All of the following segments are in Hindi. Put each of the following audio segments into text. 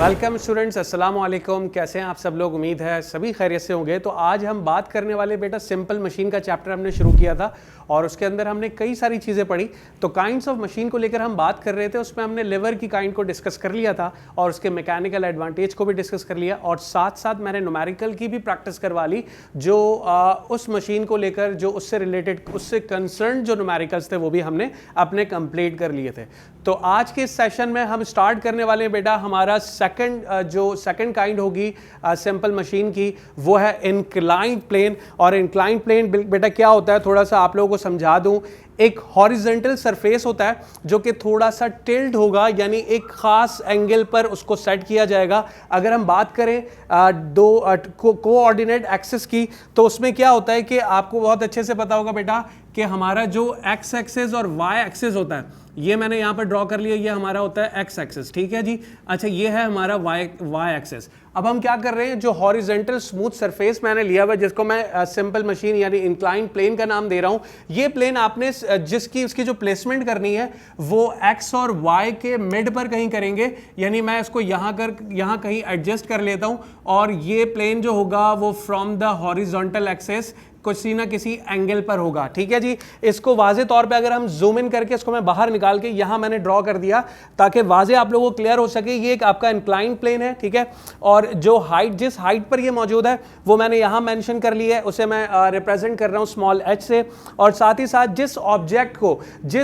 वेलकम स्टूडेंट्स, अस्सलाम वालेकुम। कैसे हैं आप सब लोग? उम्मीद है सभी खैरियत से होंगे। तो आज हम बात करने वाले बेटा सिंपल मशीन का चैप्टर हमने शुरू किया था और उसके अंदर हमने कई सारी चीज़ें पढ़ी। तो काइंड्स ऑफ मशीन को लेकर हम बात कर रहे थे, उसमें हमने लिवर की काइंड को डिस्कस कर लिया था और उसके मैकेनिकल एडवांटेज को भी डिस्कस कर लिया और साथ साथ मैंने न्यूमेरिकल की भी प्रैक्टिस करवा ली, जो उस मशीन को लेकर जो उससे रिलेटेड, उससे कंसर्न जो न्यूमेरिकल्स थे वो भी हमने अपने कंप्लीट कर लिए थे। तो आज के इस सेशन में हम स्टार्ट करने वाले हैं बेटा हमारा सेकंड काइंड होगी सिंपल मशीन की, वो है इंक्लाइंड प्लेन। और इंक्लाइंड प्लेन बेटा क्या होता है, थोड़ा सा आप लोगों को समझा दूं। एक हॉरिजॉन्टल सरफेस होता है जो कि थोड़ा सा टिल्ट होगा, यानी एक खास एंगल पर उसको सेट किया जाएगा। अगर हम बात करें दो कोऑर्डिनेट एक्सिस की, तो उसमें क्या होता है कि आपको बहुत अच्छे से पता होगा बेटा कि हमारा जो एक्स एक्सिस और वाई एक्सिस होता है, ये मैंने यहां पर ड्रॉ कर लिया, ये हमारा होता है एक्स एक्सिस, ठीक है जी। अच्छा, ये है हमारा वाई एक्सिस। अब हम क्या कर रहे हैं, जो हॉरिजॉन्टल स्मूथ सरफेस मैंने लिया हुआ, जिसको मैं सिंपल मशीन यानी इंक्लाइंड प्लेन का नाम दे रहा हूं, ये प्लेन आपने जिसकी उसकी जो प्लेसमेंट करनी है वो एक्स और वाई के मिड पर कहीं करेंगे, यानी मैं इसको यहां कहीं एडजस्ट कर लेता हूं और ये प्लेन जो होगा वो फ्रॉम द हॉरिजॉन्टल एक्सिस किसी ना किसी एंगल पर होगा, ठीक है जी। इसको वाजे तौर पे अगर हम जूम इन करके इसको मैं बाहर निकाल के यहां मैंने ड्रॉ कर दिया ताकि वाजे आप लोगों को क्लियर हो सके। ये एक आपका इंक्लाइंड प्लेन है, ठीक है। और जो हाइट, जिस हाइट पर ये मौजूद है वो मैंने यहां मेंशन कर ली है, उसे मैं रिप्रेजेंट कर रहा हूं स्मॉल एच से। और साथ ही साथ जिस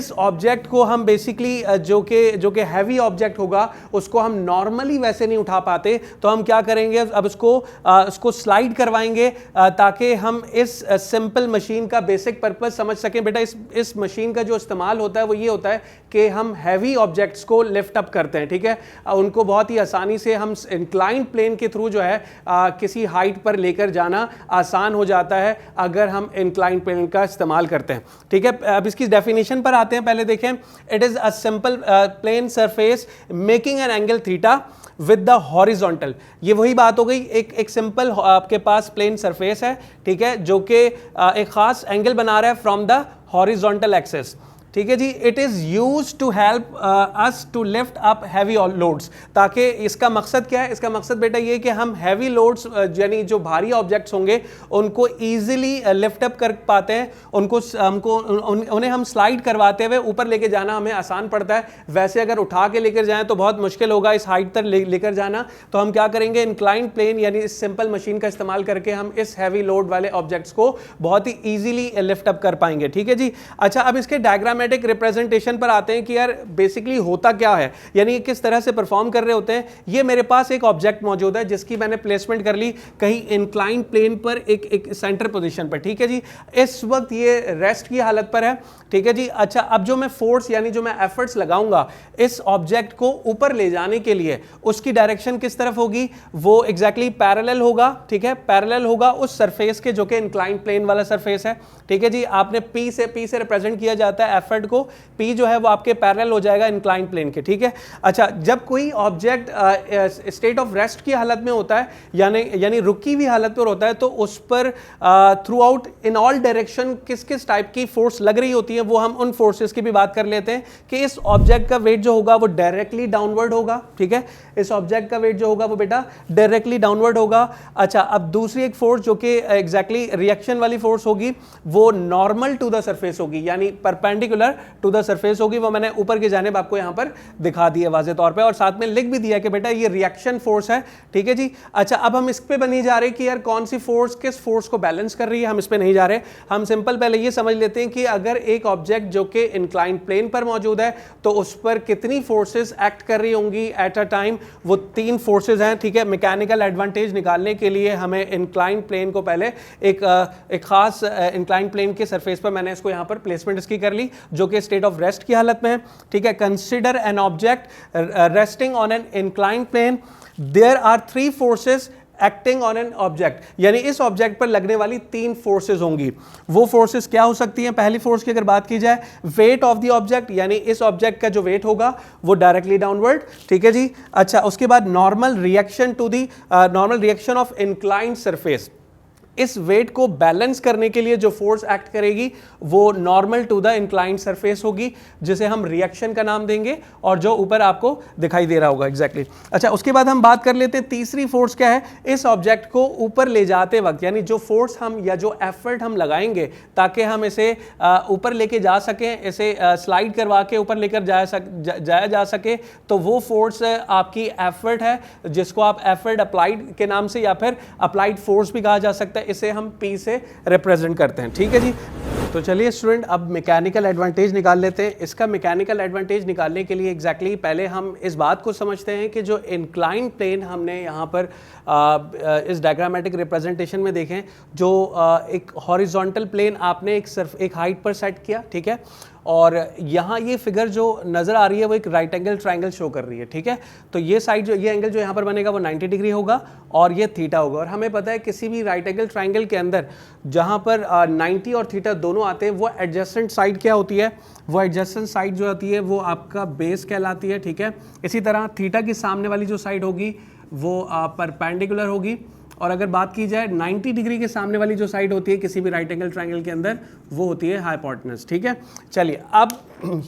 ऑब्जेक्ट को हम बेसिकली जो कि हैवी ऑब्जेक्ट होगा उसको हम नॉर्मली वैसे नहीं उठा पाते, तो हम क्या करेंगे, अब उसको स्लाइड करवाएंगे ताकि हम इस सिंपल मशीन का बेसिक पर्पस समझ सकें। बेटा इस मशीन का जो इस्तेमाल होता है वो ये होता है कि हम हैवी ऑब्जेक्ट्स को लिफ्ट अप करते हैं, ठीक है। उनको बहुत ही आसानी से हम इंक्लाइंड प्लेन के थ्रू जो है किसी हाइट पर लेकर जाना आसान हो जाता है अगर हम इंक्लाइंड प्लेन का इस्तेमाल करते हैं, ठीक है। अब इसकी डेफिनेशन पर आते हैं। पहले देखें, it is a simple plain surface making an angle theta with the horizontal. ये वही बात हो गई, एक सिंपल आपके पास प्लेन सरफेस है, ठीक है, जो कि एक खास एंगल बना रहा है फ्रॉम द हॉरिजॉन्टल एक्सिस, ठीक है जी। It is used to help us to lift up heavy loads. ताकि इसका मकसद क्या है, इसका मकसद बेटा ये कि हम हैवी लोड्स यानी जो भारी ऑब्जेक्ट्स होंगे उनको इजीली लिफ्ट अप कर पाते हैं, उन्हें हम स्लाइड करवाते हुए ऊपर लेके जाना हमें आसान पड़ता है। वैसे अगर उठा के लेकर जाएं तो बहुत मुश्किल होगा इस हाइट तक लेकर जाना, तो हम क्या करेंगे, इंक्लाइंड प्लेन यानी इस सिंपल मशीन का इस्तेमाल करके हम इस हैवी लोड वाले ऑब्जेक्ट्स को बहुत ही ईजिली लिफ्ट अप कर पाएंगे, ठीक है जी। अच्छा, अब इसके डायग्राम रिप्रेजेंटेशन पर आते हैं कि यार बेसिकली होता क्या है, यानी किस तरह से परफॉर्म कर रहे होते हैं। ये मेरे पास एक ऑब्जेक्ट मौजूद है जिसकी मैंने प्लेसमेंट कर ली कहीं इंक्लाइंड प्लेन पर एक सेंटर पोजीशन पर, ठीक है जी। इस वक्त ये रेस्ट की हालत पर है, ठीक है जी। अच्छा, अब जो मैं फोर्स यानी जो मैं एफर्ट्स लगाऊंगा इस ऑब्जेक्ट को ऊपर ले जाने के लिए, उसकी डायरेक्शन किस तरफ होगी, वो एग्जैक्टली पैरेलल होगा, ठीक है, पैरेलल होगा उस सरफेस के जो कि इंक्लाइंड प्लेन वाला सरफेस है, ठीक है जी। आपने पी से रिप्रेजेंट किया जाता है एफर्ट को, पी जो है वो आपके पैरेलल हो जाएगा इंक्लाइंड प्लेन के, ठीक है। अच्छा, जब कोई ऑब्जेक्ट स्टेट ऑफ रेस्ट की हालत में होता है यानी रुकी हुई हालत पर होता है, तो उस पर through out in all direction किस किस टाइप की फोर्स लग रही होती है, वो हम उन फोर्सेस की भी बात कर लेते हैं कि इस ऑब्जेक्ट का वेट जो होगा वो डायरेक्टली डाउनवर्ड होगा, ठीक है। इस ऑब्जेक्ट का वेट जो होगा वो बेटा डायरेक्टली डाउनवर्ड होगा। अच्छा, अब दूसरी एक फोर्स जो कि एग्जैक्टली रिएक्शन वाली फोर्स होगी वो नॉर्मल टू द सरफेस होगी, यानी परपेंडिकुलर टू द सरफेस होगी। वो मैंने ऊपर की जानिब आपको यहां पर दिखा दी है वाज़े तौर पे और साथ में लिख भी दिया कि बेटा ये रिएक्शन फोर्स है, ठीक है जी। अच्छा, अब हम इस पे नहीं जा रहे कि यार कौन सी फोर्स किस फोर्स को बैलेंस कर रही है, हम इस पे नहीं जा रहे। हम सिंपल पहले ये समझ लेते हैं कि अगर एक ऑब्जेक्ट जो कि इंक्लाइंड प्लेन पर मौजूद है तो उस पर कितनी फोर्सेस एक्ट कर रही होंगी एट अ टाइम, वो 3 फोर्सेस हैं, ठीक है। मैकेनिकल एडवांटेज निकालने के लिए हमें इंक्लाइंड प्लेन को पहले एक खास इंक्लाइंड प्लेन के सरफेस पर मैंने इसको यहां पर प्लेसमेंट इसकी कर ली जो कि स्टेट ऑफ रेस्ट की हालत में है, ठीक है। Consider an object resting on an inclined plane, there are 3 forces acting on an object, यानी इस ऑब्जेक्ट पर लगने वाली 3 फोर्सेस होंगी। वो फोर्सेस क्या हो सकती हैं? पहली फोर्स की अगर बात की जाए, वेट ऑफ द ऑब्जेक्ट, यानी इस ऑब्जेक्ट का जो वेट होगा वो डायरेक्टली डाउनवर्ड, ठीक है जी। अच्छा, उसके बाद normal reaction of inclined surface, इस वेट को बैलेंस करने के लिए जो फोर्स एक्ट करेगी वो normal to the inclined surface होगी, जिसे हम रिएक्शन का नाम देंगे, और जो ऊपर आपको दिखाई दे रहा होगा एग्जैक्टली। अच्छा, उसके बाद हम बात कर लेते हैं तीसरी फोर्स क्या है। इस ऑब्जेक्ट को ऊपर ले जाते वक्त, यानी जो फोर्स हम या जो एफर्ट हम लगाएंगे ताकि हम इसे ऊपर लेके जा सकें, इसे स्लाइड करवा के ऊपर लेकर जाया जा सके, तो वो फोर्स आपकी एफर्ट है, जिसको आप एफर्ट अप्लाइड के नाम से या फिर अप्लाइड फोर्स भी कहा जा सकता है। इसे हम P से रिप्रेजेंट करते हैं। ठीक है जी। तो चलिए स्टूडेंट, अब मैकेनिकल एडवांटेज निकाल लेते हैं। इसका मैकेनिकल एडवांटेज निकालने के लिए एग्जैक्टली पहले हम इस बात को समझते हैं कि जो इंक्लाइन प्लेन हमने यहाँ पर इस डायग्रामेटिक रिप्रेजेंटेशन में देखें, जो एक हॉरिजॉन्टल प्लेन आपने एक हाइट पर सेट किया, ठीक है, और यहाँ ये फिगर जो नज़र आ रही है वो एक राइट एंगल ट्रायंगल शो कर रही है। ठीक है, तो ये साइड जो ये एंगल जो यहाँ पर बनेगा वो 90 डिग्री होगा और ये थीटा होगा। और हमें पता है किसी भी राइट एंगल ट्रायंगल के अंदर जहाँ पर 90 और थीटा दोनों आते हैं, वो एडजेसेंट साइड क्या होती है, वो एडजेसेंट साइड जो होती है वो आपका बेस कहलाती है। ठीक है, इसी तरह थीटा की सामने वाली जो साइड होगी वो परपेंडिकुलर होगी, और अगर बात की जाए 90 डिग्री के सामने वाली जो साइड होती है किसी भी राइट एंगल ट्रायंगल के अंदर, वो होती है हाइपोटेनस। ठीक है, चलिए अब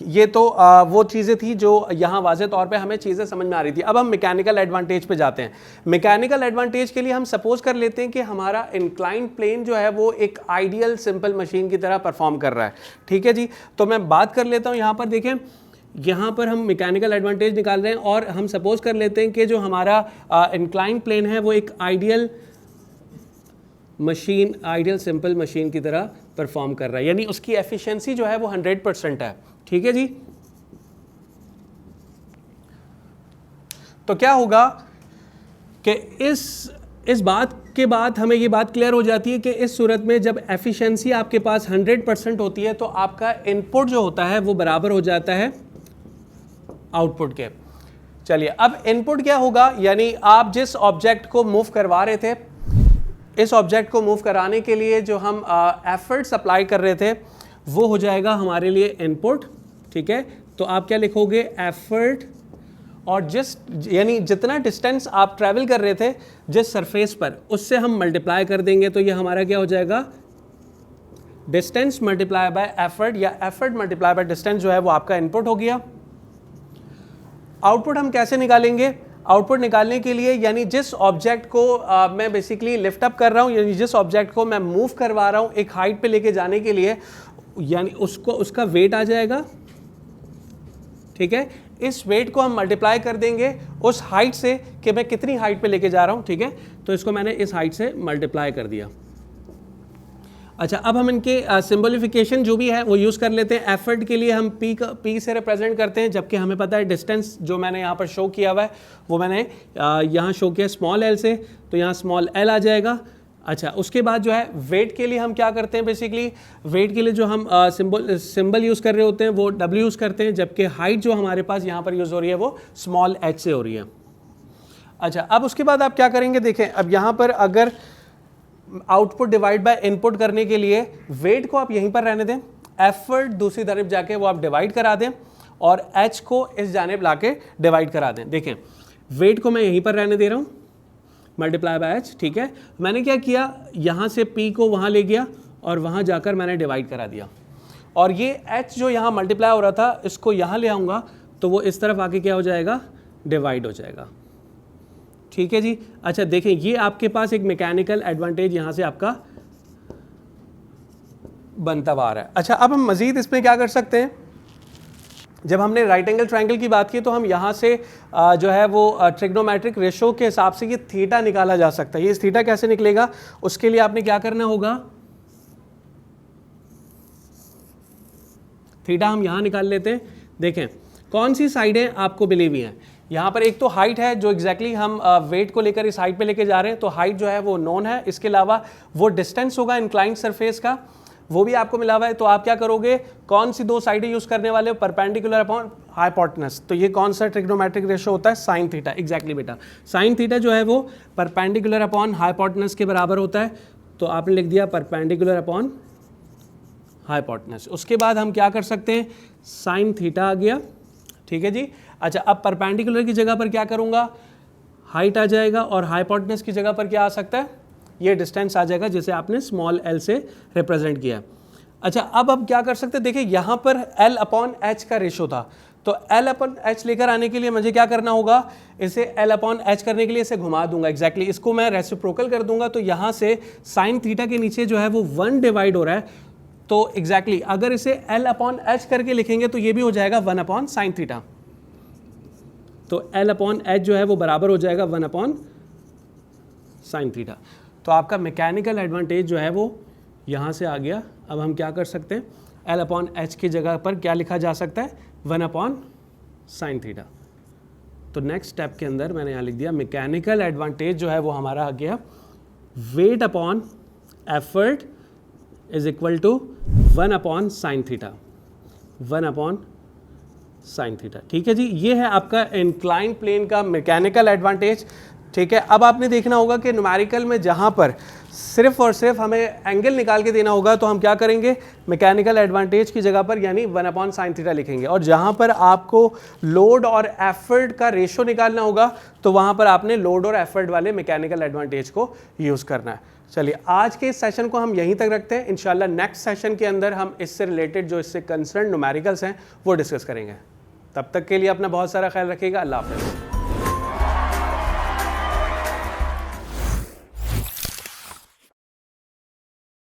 ये तो वो चीज़ें थी जो यहाँ वाज़े तौर पे हमें चीज़ें समझ में आ रही थी। अब हम मैकेनिकल एडवांटेज पे जाते हैं। मैकेनिकल एडवांटेज के लिए हम सपोज कर लेते हैं कि हमारा इंक्लाइंड प्लेन जो है वो एक आइडियल सिंपल मशीन की तरह परफॉर्म कर रहा है। ठीक है जी, तो मैं बात कर लेता हूँ यहाँ पर, देखें यहाँ पर हम मैकेनिकल एडवांटेज निकाल रहे हैं और हम सपोज कर लेते हैं कि जो हमारा इंक्लाइन प्लेन है वो एक ideal machine, ideal simple machine की तरह परफॉर्म कर रहा है, यानी उसकी एफिशिएंसी जो है वो 100% है। ठीक है जी, तो क्या होगा कि इस बात के बाद हमें ये बात क्लियर हो जाती है कि इस सूरत में जब एफिशिएंसी आपके पास 100% होती है तो आपका इनपुट जो होता है वो बराबर हो जाता है आउटपुट के। चलिए, अब इनपुट क्या होगा, यानी आप जिस ऑब्जेक्ट को मूव करवा रहे थे, इस ऑब्जेक्ट को मूव कराने के लिए जो हम एफर्ट्स अप्लाई कर रहे थे वो हो जाएगा हमारे लिए इनपुट। ठीक है, तो आप क्या लिखोगे, एफर्ट, और यानी जितना डिस्टेंस आप ट्रैवल कर रहे थे जिस सरफेस पर, उससे हम मल्टीप्लाई कर देंगे, तो ये हमारा क्या हो जाएगा, डिस्टेंस मल्टीप्लाई बाय एफर्ट, या एफर्ट मल्टीप्लाई बाय डिस्टेंस जो है वो आपका इनपुट हो गया। आउटपुट हम कैसे निकालेंगे, आउटपुट निकालने के लिए यानी जिस ऑब्जेक्ट को मैं बेसिकली लिफ्ट अप कर रहा हूँ, यानी जिस ऑब्जेक्ट को मैं मूव करवा रहा हूँ एक हाइट पे लेके जाने के लिए, यानी उसका वेट आ जाएगा। ठीक है, इस वेट को हम मल्टीप्लाई कर देंगे उस हाइट से कि मैं कितनी हाइट पे लेके जा रहा हूँ। ठीक है, तो इसको मैंने इस हाइट से मल्टीप्लाई कर दिया। अच्छा, अब हम इनके सिंबलिफिकेशन जो भी है वो यूज़ कर लेते हैं। एफर्ट के लिए हम P से रिप्रेजेंट करते हैं, जबकि हमें पता है डिस्टेंस जो मैंने यहाँ पर शो किया हुआ है वो मैंने यहाँ शो किया स्मॉल l से, तो यहाँ स्मॉल l आ जाएगा। अच्छा, उसके बाद जो है वेट के लिए हम क्या करते हैं, बेसिकली वेट के लिए जो हम सिंबल यूज़ कर रहे होते हैं वो W यूज़ करते हैं, जबकि हाइट जो हमारे पास यहाँ पर यूज़ हो रही है वो स्मॉल h से हो रही है। अच्छा, अब उसके बाद आप क्या करेंगे, देखें अब यहाँ पर अगर आउटपुट डिवाइड बाय इनपुट करने के लिए वेट को आप यहीं पर रहने दें, एफर्ट दूसरी तरफ जाके वो आप डिवाइड करा दें, और h को इस जानिब लाके डिवाइड करा दें। देखें, वेट को मैं यहीं पर रहने दे रहा हूँ, मल्टीप्लाई बाय h। ठीक है, मैंने क्या किया, यहाँ से P को वहाँ ले गया और वहाँ जाकर मैंने डिवाइड करा दिया, और ये h जो यहाँ मल्टीप्लाई हो रहा था इसको यहाँ ले आऊँगा तो वो इस तरफ आके क्या हो जाएगा, डिवाइड हो जाएगा। ठीक है जी। अच्छा, देखें ये आपके पास एक मैकेनिकल एडवांटेज यहाँ से आपका बनता हुआ आ रहा है। अच्छा, अब हम मज़ीद इसमें क्या कर सकते हैं, जब हमने राइट एंगल ट्रायंगल की बात की तो हम यहाँ से जो है वो ट्रिग्नोमेट्रिक रेशो के हिसाब से ये थीटा निकाला जा सकता है। ये थीटा कैसे निकलेगा, उसके लिए आपने क्या करना होगा, थीटा हम यहाँ निकाल लेते हैं। देखें कौन सी साइडें आपको मिली हुई हैं, यहाँ पर एक तो हाइट है जो एग्जैक्टली हम वेट को लेकर इस हाइट पे लेके जा रहे हैं, तो हाइट जो है वो नोन है। इसके अलावा वो डिस्टेंस होगा इंक्लाइंड सरफेस का, वो भी आपको मिला हुआ है। तो आप क्या करोगे, कौन सी दो साइडें यूज़ करने वाले हो, परपेंडिकुलर अपॉन हाइपोटेनस। तो ये कौन सा ट्रिग्नोमेट्रिक रेशो होता है, साइन थीटा। एग्जैक्टली बेटा, साइन थीटा जो है वो परपेंडिकुलर अपॉन हाइपोटेनस के बराबर होता है, तो आपने लिख दिया परपेंडिकुलर अपॉन हाइपोटेनस। उसके बाद हम क्या कर सकते हैं, साइन थीटा आ गया। ठीक है जी। अच्छा, अब परपेंडिकुलर की जगह पर क्या करूँगा, हाइट आ जाएगा, और हाइपोटेनस की जगह पर क्या आ सकता है, ये डिस्टेंस आ जाएगा जिसे आपने स्मॉल एल से रिप्रेजेंट किया। अच्छा, अब क्या कर सकते हैं, देखिए यहाँ पर L अपॉन एच का रेशो था, तो L अपॉन एच लेकर आने के लिए मुझे क्या करना होगा, इसे L अपॉन एच करने के लिए इसे घुमा दूंगा, एग्जैक्टली इसको मैं रेसिप्रोकल कर दूंगा, तो यहाँ से साइन थीटा के नीचे जो है वो 1 डिवाइड हो रहा है, तो एग्जैक्टली अगर इसे L अपॉन एच करके लिखेंगे तो ये भी हो जाएगा 1 अपॉन साइन थीटा, तो L अपॉन एच जो है वो बराबर हो जाएगा 1 अपॉन साइन थीटा। तो आपका मैकेनिकल एडवांटेज जो है वो यहाँ से आ गया। अब हम क्या कर सकते हैं, L अपॉन एच की जगह पर क्या लिखा जा सकता है, 1 अपॉन साइन थीटा। तो नेक्स्ट स्टेप के अंदर मैंने यहाँ लिख दिया मैकेनिकल एडवांटेज जो है वो हमारा आ गया weight upon effort is equal to 1 upon sine theta, 1 upon sine theta. ठीक है जी, ये है आपका इंक्लाइन प्लेन का मैकेनिकल एडवांटेज। ठीक है, अब आपने देखना होगा कि न्यूमेरिकल में जहाँ पर सिर्फ और सिर्फ हमें एंगल निकाल के देना होगा तो हम क्या करेंगे, मैकेनिकल एडवांटेज की जगह पर यानी 1 अपॉन साइन थीटा लिखेंगे, और जहाँ पर आपको लोड और एफर्ट का रेशो निकालना होगा तो वहाँ पर आपने लोड और एफर्ट वाले मैकेनिकल एडवांटेज को यूज़ करना है। चलिए, आज के इस सेशन को हम यहीं तक रखते हैं। इंशाल्लाह नेक्स्ट सेशन के अंदर हम इससे रिलेटेड जो इससे कंसर्न न्यूमेरिकल्स हैं वो डिस्कस करेंगे। तब तक के लिए अपना बहुत सारा ख्याल रखिएगा। अल्लाह हाफ़िज़।